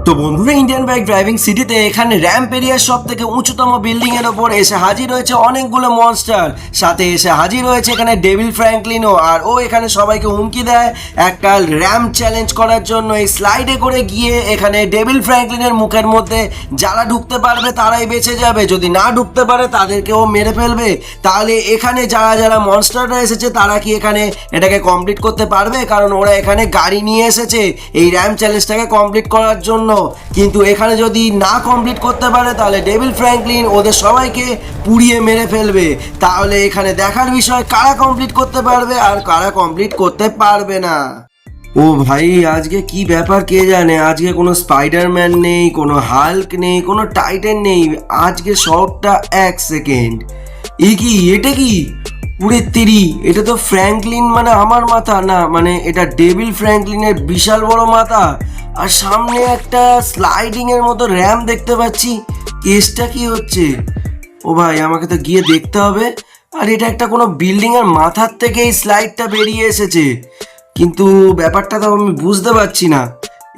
তো বন্ধুরা, Indian bike driving সিটিতে এখানে র্যাম্প এরিয়ার সব থেকে উঁচুতম বিল্ডিং এর ওপর এসে হাজির হয়েছে অনেকগুলো মনস্টার। সাথে এসে হাজির হয়েছে এখানে ডেভিল ফ্র্যাঙ্কলিনও। আর ও এখানে সবাইকে হুমকি দেয় একটা র্যাম্প চ্যালেঞ্জ করার জন্য। এই স্লাইডে করে গিয়ে এখানে ডেভিল ফ্র্যাঙ্কলিনের মুখের মধ্যে যারা ঢুকতে পারবে তারাই বেঁচে যাবে, যদি না ঢুকতে পারে তাদেরকেও মেরে ফেলবে। তাহলে এখানে যারা যারা মনস্টাররা এসেছে তারা কি এখানে এটাকে কমপ্লিট করতে পারবে? কারণ ওরা এখানে গাড়ি নিয়ে এসেছে এই র্যাম্প চ্যালেঞ্জটাকে কমপ্লিট করার জন্য। কিন্তু এখানে যদি না কমপ্লিট করতে পারে তাহলে ডেভিল ফ্র্যাঙ্কলিন ওদের সবাইকে পুড়িয়ে মেরে ফেলবে। তাহলে এখানে দেখার বিষয় কারা কমপ্লিট করতে পারবে আর কারা কমপ্লিট করতে পারবে না। ও ভাই, আজকে কি ব্যাপার কে জানে। আজকে কোনো স্পাইডারম্যান নেই, কোনো হাল্ক নেই, কোনো টাইটান নেই। আজকে শর্টটা 1 সেকেন্ড। এটা কি পুরে তেরি, এটা তো ফ্র্যাঙ্কলিন মানে আমার মাথা না, মানে এটা ডেভিল ফ্র্যাঙ্কলিনের বিশাল বড় মাথা। আর সামনে একটা স্লাইডিং এর মতো র্যাম্প দেখতে পাচ্ছি। কেসটা কি হচ্ছে? ও ভাই, আমাকে তো গিয়ে দেখতে হবে। আর এটা একটা কোনো বিল্ডিং এর মাথার থেকে এই স্লাইডটা বেরিয়ে এসেছে, কিন্তু ব্যাপারটা তো আমি বুঝতে পারছি না।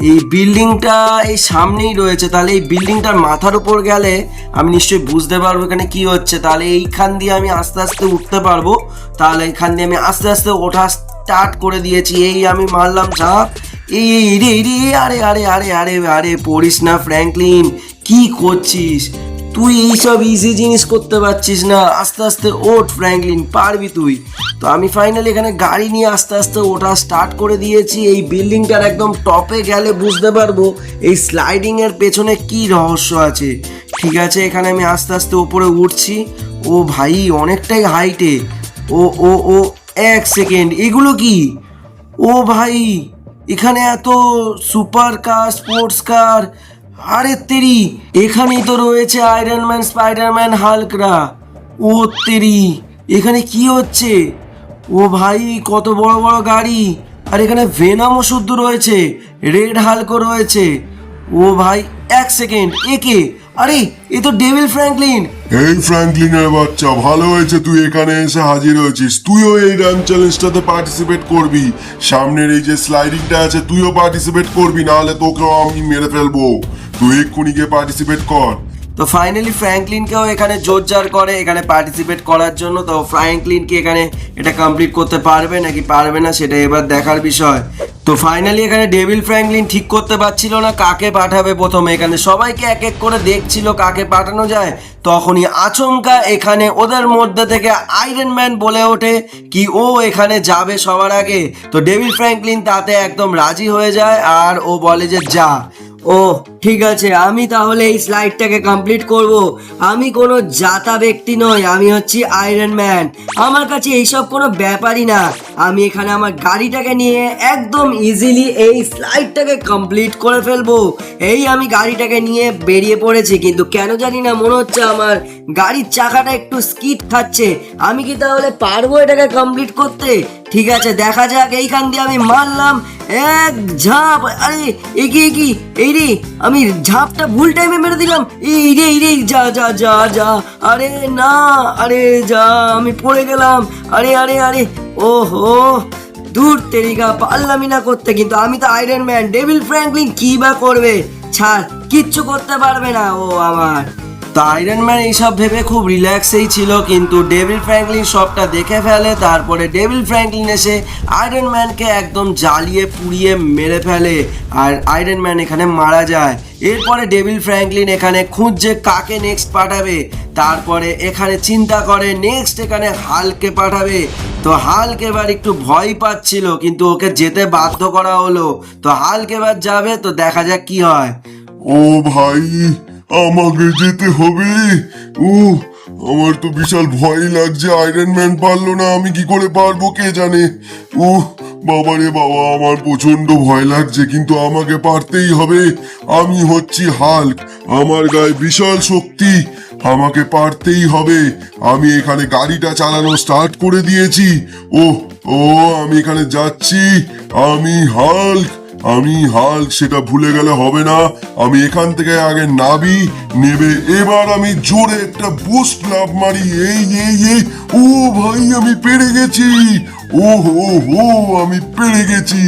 এই বিল্ডিংটা এই সামনেই রয়েছে, তাহলে এই বিল্ডিংটার মাথার উপর গেলে আমি নিশ্চয়ই বুঝতে পারবো এখানে কি হচ্ছে। তাহলে এইখান দিয়ে আমি আস্তে আস্তে উঠতে পারবো। তাহলে এখান দিয়ে আমি আস্তে আস্তে ওঠা স্টার্ট করে দিয়েছি। এই আমি মারলাম ঝাঁপ। এই রে রে, আরে আরে আরে আরে আরে পড়িস না ফ্র্যাঙ্কলিন, কি করছিস তুই? এইসব ইজি জিনিস করতে পারছিস না। আস্তে আস্তে ওঠ ফ্র্যাঙ্কলিন, পারবি তুই। তো আমি ফাইনালি এখানে গাড়ি নিয়ে আস্তে আস্তে ওঠা স্টার্ট করে দিয়েছি। এই বিল্ডিংটার একদম টপে গেলে বুঝতে পারবো এই স্লাইডিং এর পেছনে কি রহস্য আছে। ঠিক আছে, এখানে আমি আস্তে আস্তে উপরে উঠছি। ও ভাই, অনেকটাই হাইটে। ও ও ও 1 সেকেন্ড, এগুলো কি? ও ভাই, এখানে এত সুপার কার, স্পোর্টস কার। আরে তেরি, এখানেই তো রয়েছে আয়রন ম্যান, স্পাইডারম্যান, হাল্করা। ও তেরি, এখানে কি হচ্ছে? ও ভাই, কত বড় বড় গাড়ি। আর এখানে ভেনামও শুদ্ধ রয়েছে, রেড হাল্কও রয়েছে। ও ভাই, 1 সেকেন্ড, একে? আরে এ তো ডেভিল ফ্র্যাঙ্কলিন। এই ফ্র্যাঙ্কলিনের বাচ্চা, ভালো হয়েছে তুই এখানে এসে হাজির হয়েছিস। তুইও এই রান চ্যালেঞ্জটাতে পার্টিসিপেট করবি। সামনের এই যে স্লাইডিংটা আছে তুইও পার্টিসিপেট করবি, নাহলে তোকেও আমি মেরে ফেলবো। তুই এক্ষুনি গিয়ে পার্টিসিপেট কর। তো ফাইনালি ফ্র্যাঙ্কলিনকেও এখানে জোরজার করে এখানে পার্টিসিপেট করার জন্য। তো ফ্র্যাঙ্কলিন কি এখানে এটা কমপ্লিট করতে পারবে নাকি পারবে না সেটা এবার দেখার বিষয়। তো ফাইনালি এখানে ডেভিল ফ্র্যাঙ্কলিন ঠিক করতে পারছিল না কাকে পাঠাবে প্রথমে। এখানে সবাইকে এক এক করে দেখছিল কাকে পাঠানো যায়। তখনই আচমকা এখানে ওদের মধ্যে থেকে আয়রন ম্যান বলে ওঠে কি ও এখানে যাবে সবার আগে। তো ডেভিল ফ্র্যাঙ্কলিন তাতে একদম রাজি হয়ে যায় আর ও বলে যে যা। ও ঠিক আছে, আমি তাহলে এই স্লাইডটাকে কমপ্লিট করব। আমি কোনো জাতা ব্যক্তি নই, আমি হচ্ছি আয়রন ম্যান। আমার কাছে এইসব কোনো ব্যাপারই না। আমি এখানে আমার গাড়িটাকে নিয়ে একদম ইজিলি এই স্লাইডটাকে কমপ্লিট করে ফেলবো। এই আমি গাড়িটাকে নিয়ে বেরিয়ে পড়েছি, কিন্তু কেন জানি না মনে হচ্ছে আমার গাড়ির চাকাটা একটু স্কিড খাচ্ছে। আমি কি তাহলে পারবো এটাকে কমপ্লিট করতে? ঠিক আছে, দেখা যাক। এইখান দিয়ে আমি মারলাম এক ঝাঁপ। আরে এগিয়ে এই রে, আমি ঝাঁপটা ভুল টাইমে মেরে দিলাম। এই রে যা যা যা যা। আরে না, আরে যা, আমি পড়ে গেলাম। আরে আরে আরে, ওহো, দূর তেরিকা, পারলামই না করতে। কিন্তু আমি তো আয়রন ম্যান, ডেভিল ফ্র্যাঙ্কলিন কি বা করবে? ছাড়, কিচ্ছু করতে পারবে না ও আমার। তো আয়রন ম্যান এইসব ভেবে খুব রিল্যাক্সেই ছিল, কিন্তু ডেভিল ফ্র্যাঙ্কলিন সবটা দেখে ফেলে। তারপরে ডেভিল ফ্র্যাঙ্কলিন এসে আয়রন ম্যানকে একদম জ্বালিয়ে পুড়িয়ে মেরে ফেলে আর আয়রন ম্যান এখানে মারা যায়। এরপরে ডেভিল ফ্র্যাঙ্কলিন এখানে খুঁজছে কাকে নেক্সট পাঠাবে। তারপরে এখানে চিন্তা করে নেক্সট এখানে হাল্ককে পাঠাবে। তো হাল্ক এবার একটু ভয় পাচ্ছিল, কিন্তু ওকে যেতে বাধ্য করা হলো। তো হাল্ক এবার যাবে, তো দেখা যাক কি হয়। ও ভাই, আমাকে যেতে হবে। ও, আমার তো বিশাল ভয় লাগছে। আয়রন ম্যান পারলো না, আমি কি করে পারবো কে জানে। ও বাবা রে বাবা, আমার প্রচন্ড ভয় লাগছে, কিন্তু আমাকে পারতেই হবে। আমি হচ্ছি হাল্ক, আমার গায়ে বিশাল শক্তি, আমাকে পারতেই হবে। আমি এখানে গাড়িটা চালানো স্টার্ট করে দিয়েছি। ও ও, আমি এখানে যাচ্ছি। আমি হাল্ক, সেটা ভুলে গেলে হবে না। আমি এখান থেকে আগে নেবে এবার আমি জোরে একটা বুস্ট লাফ মারি। এই ও ভাই, আমি পেরে গেছি। ওহো, আমি পেরে গেছি।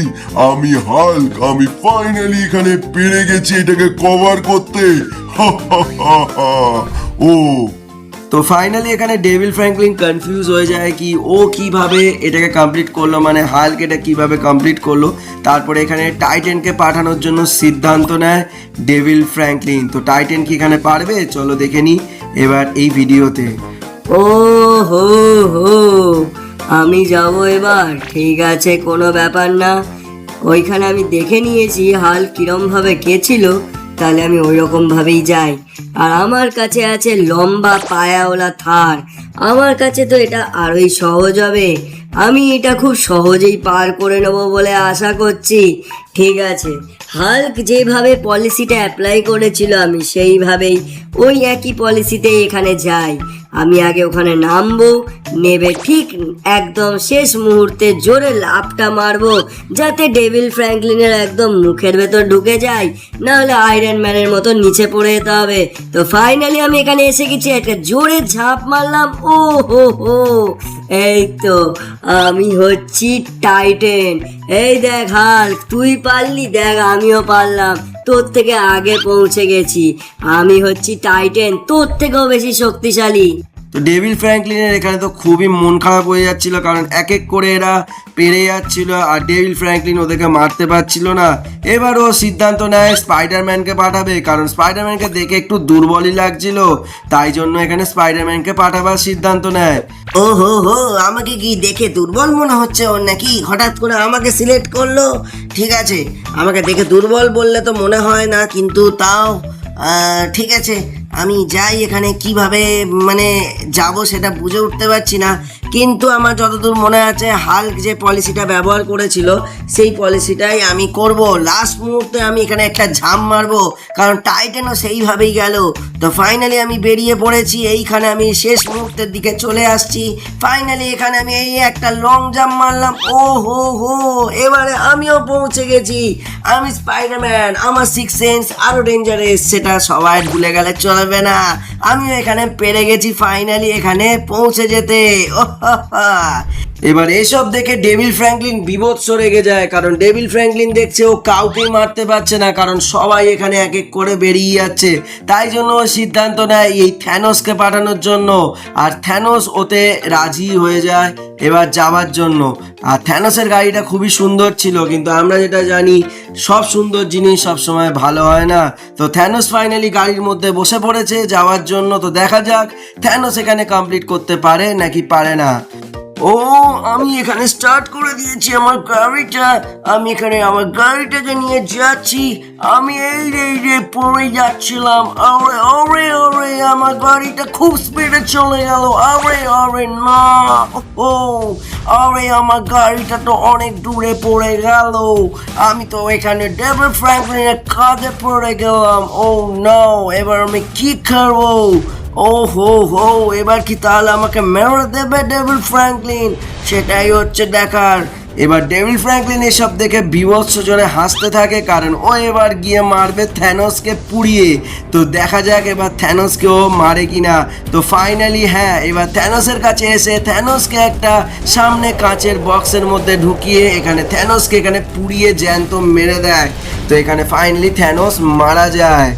আমি হাল্ক, আমি ফাইনালি এখানে পেরে গেছি এটাকে কভার করতে। হা হা হা হা। ও তো ফাইনালি এখানে ডেভিল ফ্র্যাঙ্কলিন কনফিউজ হয়ে যায় কি ও কিভাবে এটাকে কমপ্লিট করলো, মানে হাল্ক এটা কিভাবে কমপ্লিট করলো। তারপরে এখানে টাইটেনকে পাঠানোর জন্য সিদ্ধান্ত নেয় ডেভিল ফ্র্যাঙ্কলিন। তো টাইটেন কি এখানে পারবে, চলো দেখে নিই এবার এই ভিডিওতে। ও হো হো, আমি যাব এবার, ঠিক আছে, কোনো ব্যাপার না। ওইখানে আমি দেখে নিয়েছি হাল কিরমভাবে গেছিল, তাহলে আমি ওই রকমভাবেই যাই। আর আমার কাছে আছে লম্বা পায়াওয়ালা থার, আমার কাছে তো এটা আরোই সহজ হবে। আমি এটা খুব সহজেই পার করে নেব বলে আশা করছি। ঠিক আছে, হাল্ক যেভাবে পলিসিটা অ্যাপ্লাই করেছিল আমি সেইভাবেই ওই একই পলিসিতে এখানে যাই। আমি আগে ওখানে নামবো, নেবে ঠিক একদম শেষ মুহূর্তে জোরে লাফটা মারবো যাতে ডেভিল ফ্র্যাঙ্কলিনের একদম মুখের ভেতর ঢুকে যায়, নাহলে আয়রন ম্যানের মতো নিচে পড়ে যেতে হবে। তো ফাইনালি আমি এখানে এসে গেছি, একটা জোরে ঝাঁপ মারলাম। ও হো হো, এই তো আমি হচ্ছি টাইটেন। এই দেখ হাল্ক, তুই পারলি, দেখ আমিও পারলাম, তোর থেকে আগে পৌঁছে গেছি। আমি হচ্ছি টাইটেন, তোর থেকেও বেশি শক্তিশালী। তো ডেভিল ফ্র্যাঙ্কলিনের এখানে তো খুবই মন খারাপ হয়ে যাচ্ছিল, কারণ এক এক করে এরা পেরে যাচ্ছিল আর ডেভিল ফ্র্যাঙ্কলিন ওদেরকে মারতে পারছিল না। এবার ও সিদ্ধান্ত নেয় স্পাইডারম্যানকে পাঠাবে, কারণ স্পাইডারম্যানকে দেখে একটু দুর্বলই লাগছিল, তাই জন্য এখানে স্পাইডারম্যানকে পাঠাবার সিদ্ধান্ত নেয়। ও হো হো, আমাকে কি দেখে দুর্বল মনে হচ্ছে ওর নাকি? হঠাৎ করে আমাকে সিলেক্ট করলো। ঠিক আছে, আমাকে দেখে দুর্বল বললে তো মনে হয় না, কিন্তু তাও ঠিক আছে, আমি যাই। এখানে কিভাবে মানে যাব সেটা বুঝে উঠতে পারছি না, কিন্তু আমার যতদূর মনে আছে হাল্ক যে পলিসিটা ব্যবহার করেছিল সেই পলিসিটাই আমি করব। লাস্ট মুহূর্তে আমি এখানে একটা ঝাঁপ মারবো, কারণ টাইটেনও সেইভাবেই গেল। তো ফাইনালি আমি বেরিয়ে পড়েছি, এইখানে আমি শেষ মুহূর্তের দিকে চলে আসছি। ফাইনালি এখানে আমি এই একটা লং জাম্প মারলাম। ও হো হো, এবারে আমিও পৌঁছে গেছি। আমি স্পাইডারম্যান, আমার সিক্স সেন্স আরো ডেঞ্জারাস, সেটা সবাই ভুলে গেলে চলবে না। আমিও এখানে পেরে গেছি ফাইনালি এখানে পৌঁছে যেতে। এবার এসব দেখে ডেভিল ফ্র্যাঙ্কলিন বিভৎস রেগে যায়, কারণ ডেভিল ফ্র্যাঙ্কলিন দেখছে ও কাউকেই মারতে পারছে না, কারণ সবাই এখানে এক এক করে বেরিয়ে যাচ্ছে। তাই জন্য ও সিদ্ধান্ত নেয় এই থ্যানোসকে পাঠানোর জন্য, আর থ্যানোস ওতে রাজি হয়ে যায় এবার যাওয়ার জন্য। আর থ্যানোসের গাড়িটা খুবই সুন্দর ছিল, কিন্তু আমরা যেটা জানি সব সুন্দর জিনিস সবসময় ভালো হয় না। তো থ্যানোস ফাইনালি গাড়ির মধ্যে বসে পড়েছে যাওয়ার জন্য। তো দেখা যাক থ্যানোস এখানে কমপ্লিট করতে পারে নাকি পারে না। ও, আমি এখানে স্টার্ট করে দিয়েছি আমার গাড়িটা, আমি এখানে আমার গাড়িটাকে নিয়ে যাচ্ছি। আমি এই রে পড়ে যাচ্ছিলাম, আরে আরে আরে আমার গাড়িটা খুব স্পিডে চলে গেল। আরে আরে না, ও আরে আমার গাড়িটা তো অনেক দূরে পড়ে গেল। আমি তো এখানে ডেভিল ফ্র্যাঙ্কলিনের কাঁধে পড়ে গেলাম। ও নো, এবার আমি কি করবো? ও হো হো, এবার কি তাহলে আমাকে মেরে দেবে ডেভিল ফ্র্যাঙ্কলিন? সেটাই হচ্ছে দেখার। এবার ডেভিল ফ্র্যাঙ্কলিন এসব দেখে বিভৎস জোরে হাসতে থাকে, কারণ ও এবার গিয়ে মারবে থ্যানোসকে পুড়িয়ে। তো দেখা যাক এবার থ্যানোসকে ও মারে কিনা। তো ফাইনালি হ্যাঁ, এবার থ্যানোসের কাছে এসে থ্যানোসকে একটা সামনে কাঁচের বক্সের মধ্যে ঢুকিয়ে এখানে থ্যানোসকে এখানে পুড়িয়ে জ্যান্ত মেরে দেয়। তো এখানে ফাইনালি থ্যানোস মারা যায়।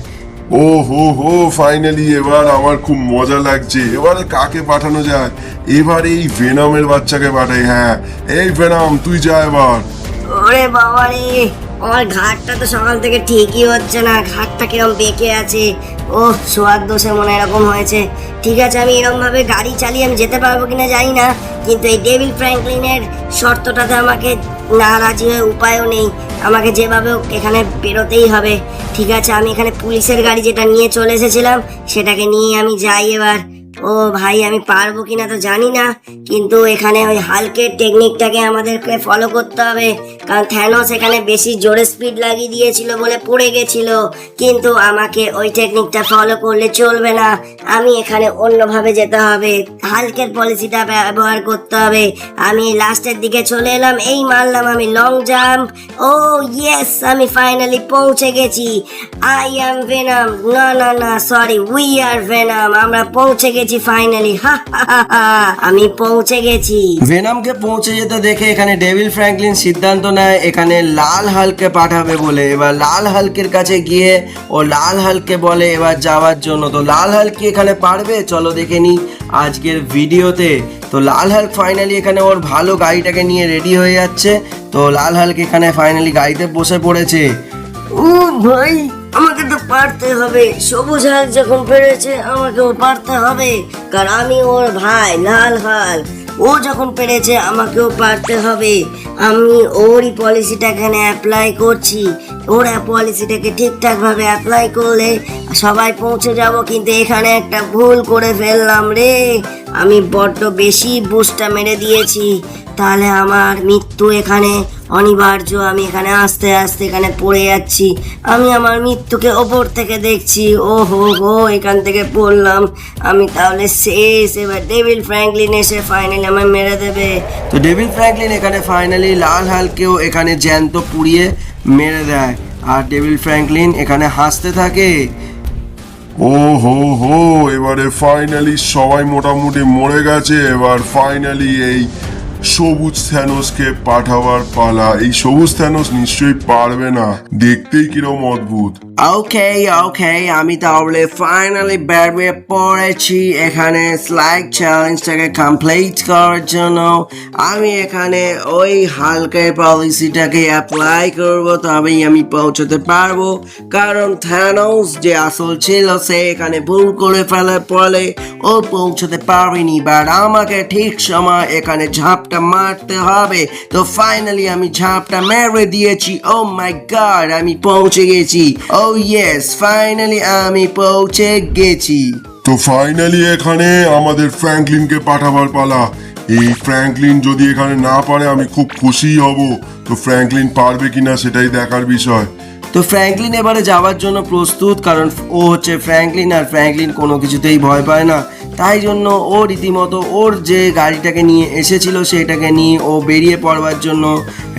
ও হো হো, ফাইনালি এবার আমার খুব মজা লাগছে। এবারে কাকে পাঠানো যায়? এবার এই ভেনমের বাচ্চাকে পাঠাই। হ্যাঁ, এই ভেনম, তুই যা এবার। ওরে বাবা রে, আমার ঘাটটা তো সকাল থেকে ঠিকই হচ্ছে না, ঘাটটা কিরম বেঁকে আছে। ও, শোয়ার দোষে মনে এরকম হয়েছে। ঠিক আছে, আমি এরকম ভাবে গাড়ি চালিয়ে আমি যেতে পারবো কিনা জানি না, কিন্তু এই ডেভিল ফ্র্যাঙ্কলিনের শর্তটাতে আমাকে না রাজি হয়ে উপায়ও নেই। আমাকে যেভাবে হোক এখানে বেরোতেই হবে। ঠিক আছে, আমি এখানে পুলিশের গাড়ি যেটা নিয়ে চলে এসেছিলাম সেটাকে নিয়ে আমি যাই এবার। ও ভাই, আমি পারবো কিনা তো জানি না, কিন্তু এখানে ওই হালকের টেকনিকটাকে আমাদেরকে ফলো করতে হবে, কারণ থ্যানোস এখানে বেশি জোরে স্পিড লাগিয়ে দিয়েছিল বলে পড়ে গেছিল। কিন্তু আমাকে ওই টেকনিকটা ফলো করলে চলবে না, আমি এখানে অন্যভাবে যেতে হবে, হালকের পলিসিটা ব্যবহার করতে হবে। আমি লাস্টের দিকে চলে এলাম, এই মারলাম আমি লং জাম্প। ও ইয়েস, আমি ফাইনালি পৌঁছে গেছি। আই অ্যাম ভেনম, না না না, সরি, উই আর ভেনম। আমরা পৌঁছে গেছি গেছি ফাইনালি, আমি পৌঁছে গেছি। ভেনমকে পৌঁছে যেতে দেখে এখানে ডেভিল ফ্র্যাঙ্কলিন সিদ্ধান্ত নেয় এখানে লাল হাল্ককে পাঠাবে বলে। এবার লাল হাল্কের কাছে গিয়ে ও লাল হাল্ককে বলে এবার যাওয়ার জন্য। তো লাল হাল্ক কি এখানে পারবে, চলো দেখে নি আজকের ভিডিওতে। তো লাল হাল্ক ফাইনালি এখানে ওর ভালো গাড়িটাকে নিয়ে রেডি হয়ে যাচ্ছে। তো লাল হাল্ক এখানে ফাইনালি গাড়িতে বসে পড়েছে। ও ভাই, আমাকে তো পারতে হবে। সবুজ হাল যখন পেরেছে আমাকেও পারতে হবে, কারণ আমি ওর ভাই লাল হাল। ও যখন পেরেছে আমাকেও পারতে হবে। আমি ওরই পলিসিটা এখানে অ্যাপ্লাই করছি। ওর পলিসিটাকে ঠিকঠাক ভাবে অ্যাপ্লাই করলে সবাই পৌঁছে যাব। কিন্তু এখানে একটা ভুল করে ফেললাম রে, আমি বড্ড বেশি বুস্টটা মেরে দিয়েছি। তাহলে আমার মৃত্যু এখানে অনিবার্য। আমি এখানে আস্তে আস্তে এখানে পড়ে যাচ্ছি। আমি আমার মৃত্যুকে ওপর থেকে দেখছি। ও হো, এখান থেকে পড়লাম আমি, তাহলে শেষ। এবার ডেভিল ফ্র্যাঙ্কলিন এসে ফাইনালি আমায় মেরে দেবে। তো ডেভিল ফ্র্যাঙ্কলিন এখানে ফাইনালি লাল হাল্ককেও এখানে জ্যান্ত পুড়িয়ে মেরে দেয়। আর ডেভিল ফ্র্যাঙ্কলিন এখানে হাসতে থাকে। ও হো, এবারে ফাইনালি সবাই মোটামুটি মরে গেছে। এবার ফাইনালি এই সবুজ থ্যানোসকে পাঠাবার পালা। এই সবুজ থ্যানোস নিশ্চয়ই পারবে না, দেখতেই কিরম অদ্ভুত। ওকে, আমি তাহলে ফাইনালি বেরিয়ে পড়েছি এখানে স্লাইড চ্যালেঞ্জটাকে কমপ্লিট করার জন্য। আমি এখানে ওই হালকের পলিসিটাকে অ্যাপ্লাই করব, তবেই আমি পৌঁছতে পারবো। কারণ থ্যানোস যে আসল ছিল সে এখানে ভুল করে ফেলার ফলে ও পৌঁছতে পারেনি। বাট আমাকে ঠিক সময় এখানে ঝাপটা মারতে হবে। তো ফাইনালি আমি ঝাপটা মেরে দিয়েছি। ও মাই গড, আমি পৌঁছে গেছি। ও ইয়েস, ফাইনালি আমি পৌঁছে গেছি। তো ফাইনালি এখানে আমাদের ফ্র্যাঙ্কলিনকে পাঠাবার পালা। এই ফ্র্যাঙ্কলিন যদি এখানে না পারে আমি খুব খুশি হব। তো ফ্র্যাঙ্কলিন পারবে কিনা সেটাই দেখার বিষয়। তো ফ্র্যাঙ্কলিন এবারে যাওয়ার জন্য প্রস্তুত, কারণ ও হচ্ছে ফ্র্যাঙ্কলিন, আর ফ্র্যাঙ্কলিন কোনো কিছুতেই ভয় পায় না। তাই জন্য ও রীতিমতো ওর যে গাড়িটাকে নিয়ে এসেছিল সেটাকে নিয়ে ও বেরিয়ে পড়বার জন্য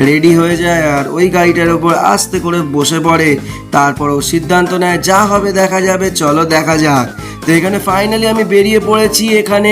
রেডি হয়ে যায়। আর ওই গাড়িটার ওপর আস্তে করে বসে পড়ে। তারপর ও সিদ্ধান্ত নেয় যা হবে দেখা যাবে, চলো দেখা যাক। তো এখানে ফাইনালি আমি বেরিয়ে পড়েছি এখানে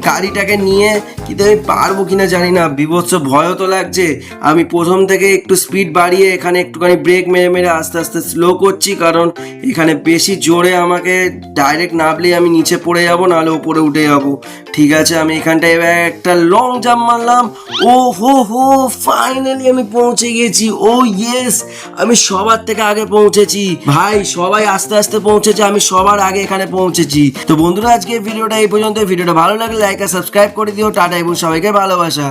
গাড়িটাকে নিয়ে। কিন্তু আমি পারবো কিনা জানি না, বিভৎস ভয়ও তো লাগছে। আমি প্রথম থেকে একটু স্পিড বাড়িয়ে এখানে একটুখানি ব্রেক মেরে মেরে আস্তে আস্তে স্লো করছি, কারণ এখানে বেশি জোরে আমাকে ডাইরেক্ট নামলে আমি নিচে পড়ে যাবো, নাহলে উপরে উঠে যাবো। ঠিক আছে, আমি এখানটায় এবার একটা লং জাম্প মারলাম। ও হো, ফাইনালি আমি পৌঁছে গেছি। ও ইয়েস, আমি সবার থেকে আগে পৌঁছেছি ভাই। সবাই আস্তে আস্তে পৌঁছেছে, আমি সবার আগে এখানে পৌঁছেছি। তো বন্ধুরা, আজকে ভিডিওটা এই পর্যন্ত। ভিডিওটা ভালো লাগলে লাইক আর সাবস্ক্রাইব করে দিও। টাটা এবং সবাইকে ভালোবাসা।